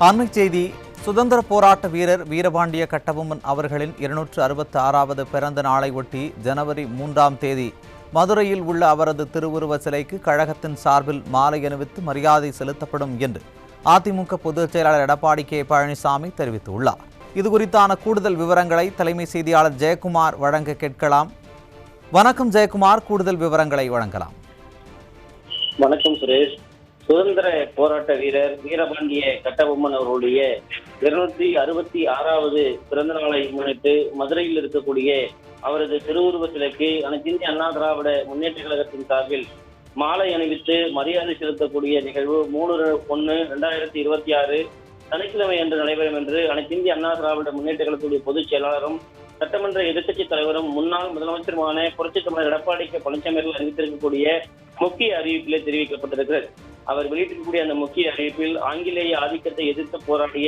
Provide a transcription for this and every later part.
அண்மைச் செய்தி. சுதந்திர போராட்ட வீரர் வீரபாண்டிய கட்டபொம்மன் அவர்களின் 266வது பிறந்த நாளை ஒட்டி ஜனவரி 3ஆம் தேதி மதுரையில் உள்ள அவரது திருவுருவ சிலைக்கு கழகத்தின் சார்பில் மாலை அணிவித்து மரியாதை செலுத்தப்படும் என்று அதிமுக பொதுச் செயலாளர் எடப்பாடி கே பழனிசாமி தெரிவித்துள்ளார். இதுகுறித்தான கூடுதல் விவரங்களை தலைமை செய்தியாளர் ஜெயக்குமார் வழங்க கேட்கலாம். வணக்கம் ஜெயக்குமார், கூடுதல் விவரங்களை வழங்கலாம். வணக்கம் சுரேஷ். சுதந்திர போராட்ட வீரர் வீரபாண்டிய கட்டபொம்மன் அவர்களுடைய 266வது பிறந்த நாளை முன்னிட்டு மதுரையில் இருக்கக்கூடிய அவரது திருவுருவ சிலைக்கு அனைத்து இந்திய அண்ணா திராவிட முன்னேற்ற கழகத்தின் சார்பில் மாலை அணிவித்து மரியாதை செலுத்தக்கூடிய நிகழ்வு 3/1/2026 சனிக்கிழமை என்று நடைபெறும் என்று அனைத்து இந்திய அண்ணா திராவிட முன்னேற்ற கழகத்துடைய பொதுச் செயலாளரும் சட்டமன்ற எதிர்க்கட்சித் தலைவரும் முன்னாள் முதலமைச்சருமான புரட்சித் தமிழர் எடப்பாடி கே பழனிசாமி அவர்கள் அறிவித்திருக்கக்கூடிய முக்கிய அறிவிப்பிலே தெரிவிக்கப்பட்டிருக்கிறது. அவர் வெளியிட்டிருக்கக்கூடிய அந்த முக்கிய அறிவிப்பில் ஆங்கிலேய ஆதிக்கத்தை எதிர்த்து போராடிய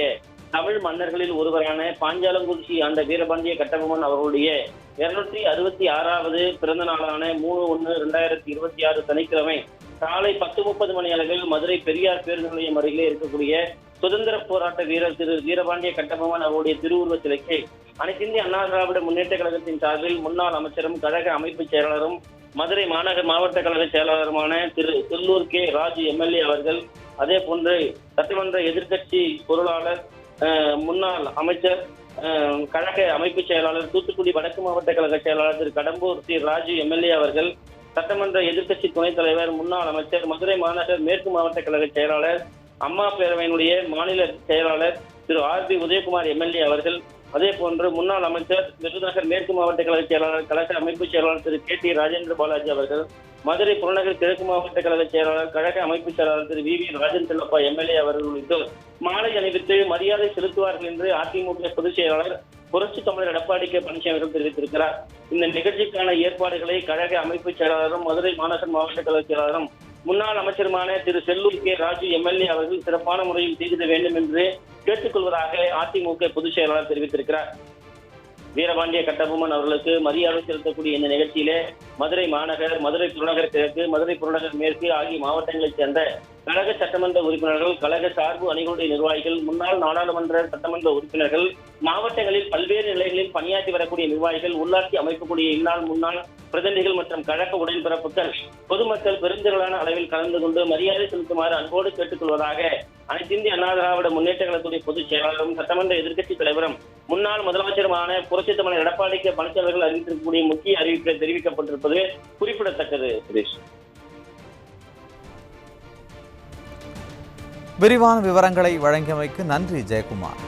தமிழ் மன்னர்களில் ஒருவரான பாஞ்சாலங்குறிச்சி ஆண்ட வீரபாண்டிய கட்டபொம்மன் அவர்களுடைய 266வது பிறந்த நாளான 3/1/2026 சனிக்கிழமை காலை 10:30 மணி அளவில் மதுரை பெரியார் பேருந்து நிலையம் அருகிலே இருக்கக்கூடிய சுதந்திர போராட்ட வீரர் திரு வீரபாண்டிய கட்டபொம்மன் அவருடைய திருவுருவ சிலைக்கு அனைத்து இந்திய அண்ணா திராவிட முன்னேற்ற கழகத்தின் சார்பில் முன்னாள் அமைச்சரும் கழக அமைப்பு செயலாளரும் மதுரை மாநகர் மாவட்ட கழக செயலாளருமான திரு செல்லூர் கே ராஜு எம்எல்ஏ அவர்கள், அதே போன்று சட்டமன்ற எதிர்க்கட்சி பொருளாளர், முன்னாள் அமைச்சர், கழக அமைப்பு செயலாளர், தூத்துக்குடி வடக்கு மாவட்ட கழக செயலாளர் திரு கடம்பூர் சி ராஜு எம்எல்ஏ அவர்கள், சட்டமன்ற எதிர்க்கட்சி துணைத் தலைவர், முன்னாள் அமைச்சர், மதுரை மாநகர் மேற்கு மாவட்ட கழக செயலாளர், அம்மா பேரவையினுடைய மாநில செயலாளர் திரு ஆர்.பி. உதயகுமார் எம்எல்ஏ அவர்கள், அதே போன்று முன்னாள் அமைச்சர், விருதுநகர் மேற்கு மாவட்ட கழக செயலாளர், கழக அமைப்பு செயலாளர் திரு கே.டி. ராஜேந்திர பாலாஜி அவர்கள், மதுரை புறநகர் கிழக்கு மாவட்ட கழக செயலாளர், கழக அமைப்பு செயலாளர் திரு வி.வி. ராஜன் செல்லப்பா எம்எல்ஏ அவர்கள் உள்ளிட்டோர் மாலை அணிவித்து மரியாதை செலுத்துவார்கள் என்று அதிமுக பொதுச் செயலாளர் புரட்சி தமிழர் எடப்பாடி கே பழனிசாமி அவர்கள் தெரிவித்திருக்கிறார். இந்த நிகழ்ச்சிக்கான ஏற்பாடுகளை கழக அமைப்பு செயலாளரும் மதுரை மாநகர் மாவட்ட கழக செயலாளரும் முன்னாள் அமைச்சருமான திரு செல்லூர் கே ராஜு எம்எல்ஏ அவர்கள் சிறப்பான முறையில் செய்திட வேண்டும் என்று கேட்டுக்கொள்வதாக அதிமுக பொதுச் செயலாளர் தெரிவித்திருக்கிறார். வீரபாண்டிய கட்டபொம்மன் அவர்களுக்கு மரியாதை செலுத்தக்கூடிய இந்த நிகழ்ச்சியிலே மதுரை மாநகர், மதுரை புறநகர் கிழக்கு, மதுரை புறநகர் மேற்கு ஆகிய மாவட்டங்களைச் சேர்ந்த கழக சட்டமன்ற உறுப்பினர்கள், கழக சார்பு அணிகளுடைய நிர்வாகிகள், முன்னாள் நாடாளுமன்ற சட்டமன்ற உறுப்பினர்கள், மாவட்டங்களில் பல்வேறு நிலைகளில் பணியாற்றி வரக்கூடிய நிர்வாகிகள், உள்ளாட்சி அமைக்கக்கூடிய இந்நாள் முன்னாள் பிரதிநிதிகள் மற்றும் கழக உடன்பிறப்புகள், பொதுமக்கள் பெருந்திரளான அளவில் கலந்து கொண்டு மரியாதை செலுத்துமாறு அன்போடு கேட்டுக்கொள்வதாக அனைத்து இந்திய அண்ணா திராவிட முன்னேற்ற கழகத்துடைய பொதுச் செயலாளரும் சட்டமன்ற எதிர்க்கட்சித் தலைவரும் முன்னாள் முதலமைச்சருமான புரட்சி தமிழர் எடப்பாடி கே பழனிசாமி அவர்கள் அறிவித்திருக்கக்கூடிய முக்கிய அறிவிப்பில் தெரிவிக்கப்பட்டிருப்பது குறிப்பிடத்தக்கது. சுரேஷ், விரிவான விவரங்களை வழங்கியமைக்கு நன்றி ஜெயக்குமார்.